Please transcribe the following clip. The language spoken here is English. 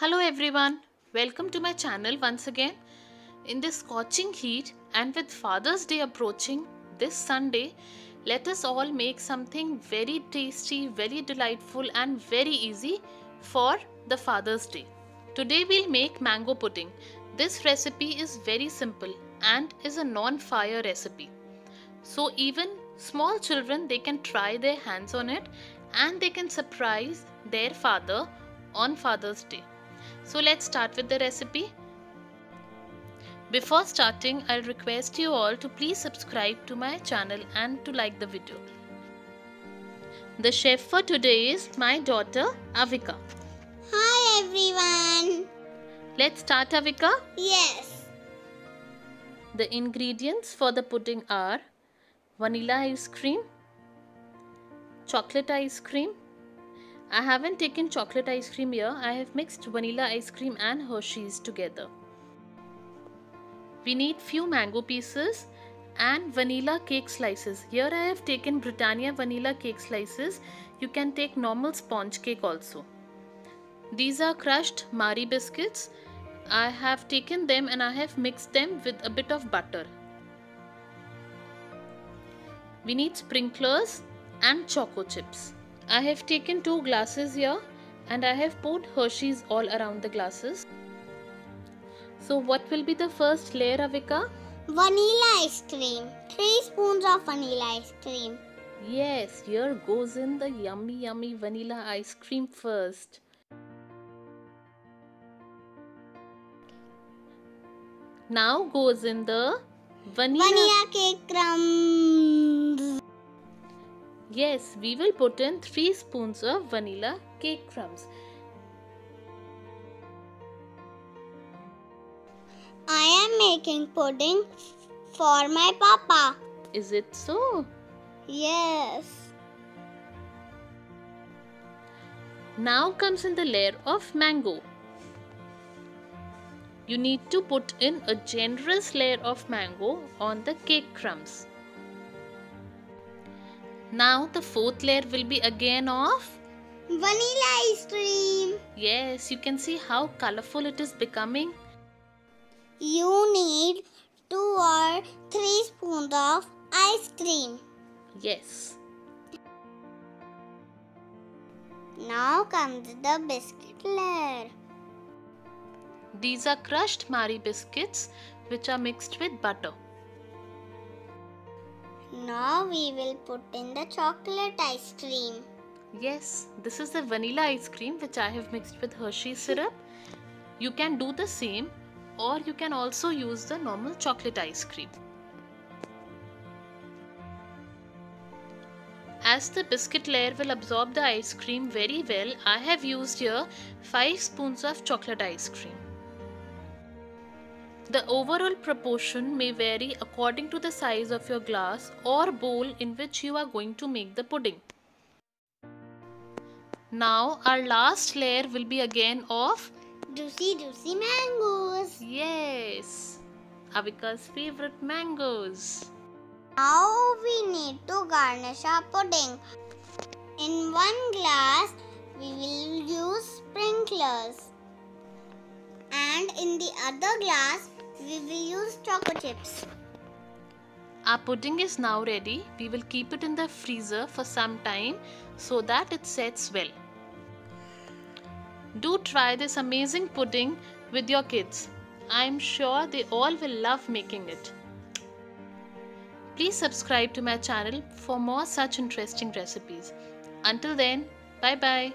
Hello everyone, welcome to my channel once again. In this scorching heat and with Father's Day approaching this Sunday, let us all make something very tasty, very delightful and very easy for the Father's Day. Today we'll make mango pudding. This recipe is very simple and is a non-fire recipe. So even small children, they can try their hands on it and they can surprise their father on Father's Day. So let's start with the recipe. Before starting, I'll request you all to please subscribe to my channel and to like the video. The chef for today is my daughter Avika. Hi everyone. Let's start, Avika. Yes. The ingredients for the pudding are vanilla ice cream, chocolate ice cream. I haven't taken chocolate ice cream here. I have mixed vanilla ice cream and Hershey's together. We need few mango pieces and vanilla cake slices. Here I have taken Britannia vanilla cake slices. You can take normal sponge cake also. These are crushed Marie biscuits. I have taken them and I have mixed them with a bit of butter. We need sprinklers and choco chips. I have taken 2 glasses here and I have poured Hershey's all around the glasses. So what will be the first layer, Avika? Vanilla ice cream. 3 spoons of vanilla ice cream. Yes, here goes in the yummy vanilla ice cream first. Now goes in the Vanilla cake crumbs. Yes, we will put in 3 spoons of vanilla cake crumbs. I am making pudding for my papa. Is it so? Yes. Now comes in the layer of mango. You need to put in a generous layer of mango on the cake crumbs. Now the 4th layer will be again of vanilla ice cream. Yes, you can see how colorful it is becoming. You need 2 or 3 spoons of ice cream. Yes. Now comes the biscuit layer. These are crushed Marie biscuits which are mixed with butter. Now we will put in the chocolate ice cream. Yes, this is the vanilla ice cream which I have mixed with Hershey's syrup. You can do the same or you can also use the normal chocolate ice cream. As the biscuit layer will absorb the ice cream very well, I have used here 5 spoons of chocolate ice cream. The overall proportion may vary according to the size of your glass or bowl in which you are going to make the pudding. Now our last layer will be again of Juicy mangoes. Yes, Avika's favorite mangoes. Now we need to garnish our pudding. In 1 glass we will use sprinklers. And in the other glass we will use choco chips. Our pudding is now ready. We will keep it in the freezer for some time so that it sets well. Do try this amazing pudding with your kids. I am sure they all will love making it. Please subscribe to my channel for more such interesting recipes. Until then, bye bye.